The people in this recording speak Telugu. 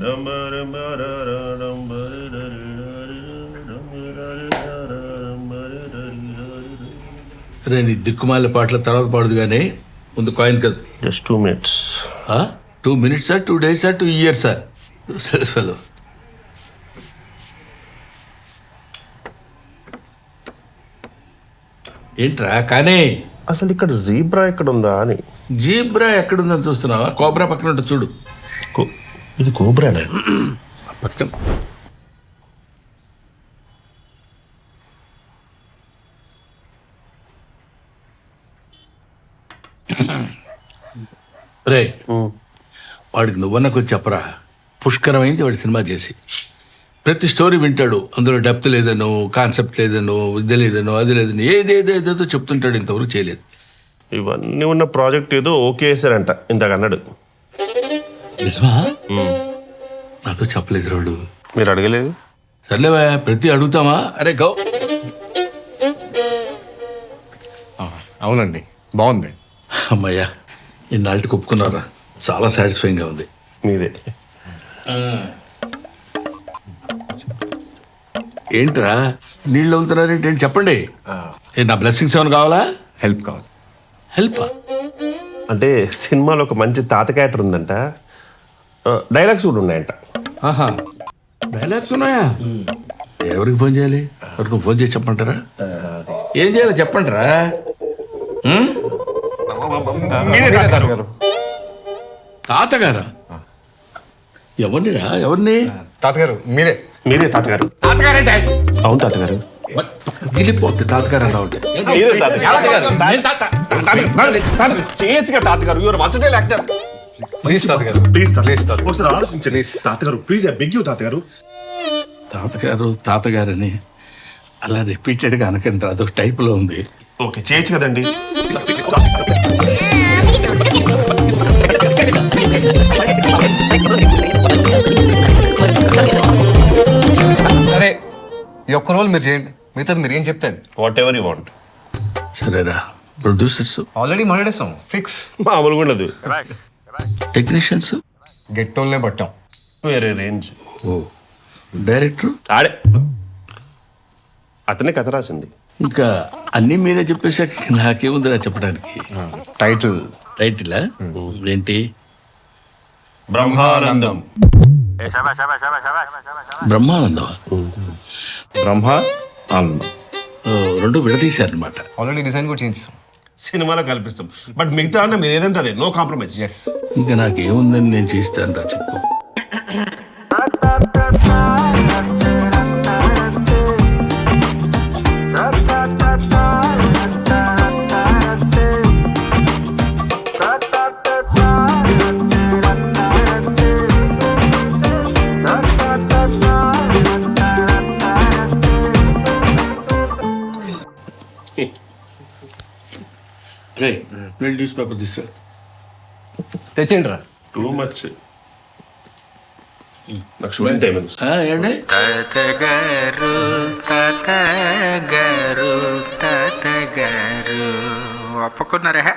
రే నీ దిక్కుమాల పాటల తర్వాత పాడుదు కానీ ముందు కాయిన్ కదా. Just 2 minutes. 2 minutes 2 days 2 years fellow. ఏంట్రా కానీ అసలు ఇక్కడ జీబ్రా ఎక్కడ ఉందా అని. జీబ్రా ఎక్కడుందని చూస్తున్నావా? కోబ్రా పక్కన ఉంటుంది చూడు. ఇది కోబ్రానే పక్కన. రే వాడికి నువ్వన్నకు చెప్పరా, పుష్కరమైంది వాడి సినిమా చేసి. ప్రతి స్టోరీ వింటాడు, అందులో డెప్త్ లేదనో, కాన్సెప్ట్ లేదనో, ఇది లేదనో, అది లేదనో, ఏదేదేదేదో చెప్తుంటాడు. ఇంతవరకు చేయలేదు. ఇవన్నీ ఉన్న ప్రాజెక్ట్ ఏదో ఓకే చేశారంట ఇందాక అన్నాడు. నిజమా? నాతో చెప్పలేదు రాడు. మీరు అడగలేదు? సర్లేవా, ప్రతి అడుగుతామా? అరే గౌ. అవునండి, బాగుంది. అమ్మయ్యా, ఇన్నాళ్ళకి ఒప్పుకున్నారా? చాలా సాటిస్ఫైయింగ్గా ఉంది. మీదే. ఏంట్రా నీళ్ళు వదులుతున్నారేంటి? చెప్పండి. నా బ్లెస్సింగ్స్ ఏమైనా కావాలా? హెల్ప్ కావాలి. హెల్ప్ అంటే సినిమాలో ఒక మంచి తాత క్యారెక్టర్ ఉందంట, డైలాగ్స్ కూడా ఉన్నాయంట. ఆహా, డైలాగ్స్ ఉన్నాయా? ఎవరికి ఫోన్ చేయాలి? ఎవరికి ఫోన్ చేసి చెప్పంటారా? ఏం చేయాలి చెప్పంటారా? తాతగారా? ఎవరినిరా? ఎవరిని? తాతగారు మీరే. మీరే తాతగారు. తాతగారేంటే? అవును తాతగారు. గిలిపోద్ది తాతగారు అన్నా ఉంటే. మీరే చేయొచ్చుగా తాతగారు. Your versatile actor. ప్లీజ్ తాతగారు, ప్లీజ్ ప్లీజ్ తాత. ఒకసారి ఆలోచించండి తాతగారు. ప్లీజ్ ఐ బెగ్ యూ తాతగారు. తాతగారు తాతగారని అలా రిపీటెడ్గా అనకండి, అదొక టైప్లో ఉంది. ఓకే చేయొచ్చు కదండి. సరే, ఈ ఒక్క రోల్ మీరు చేయండి, మిగతాది మీరు ఏం చెప్తాను. Whatever you want. సరేరా. ప్రొడ్యూసర్స్ ఆల్రెడీ మాట్లాడేస్తాం, ఫిక్స్. మామూలుగా ఉండదు. టెక్నీషియన్స్ గెట్టోల్నే పట్టాం. వేరే రేంజ్. ఓ డైరెక్టర్ ఆడే అతనే కథ రాసింది. ఇంకా అన్నీ మీరే చెప్పేసాక నాకేముందిరా చెప్పడానికి. టైటిల్ టైటిలా ఏంటి? బ్రహ్మానందం. బ్రహ్మానందం. బ్రహ్మ ఆనందం. రెండు విడదీశారనమాట. ఆల్రెడీ డిజైన్ కూడా చేయించాం. సినిమాలో కల్పిస్తాం, బట్ మిగతా అన్న మీరు ఏదంటే అదే, నో కాంప్రమైజ్. ఎస్. ఇంకా నాకేముందని నేను చేస్తాను రా, చెప్పు. రే రెండు న్యూస్ పేపర్ తీసుకురా. తెచ్చేయండి రా. Too much. నాకు షూటింగ్ టైం ఉంది. ఏంటి? తాతగారు ఒప్పుకున్నారా?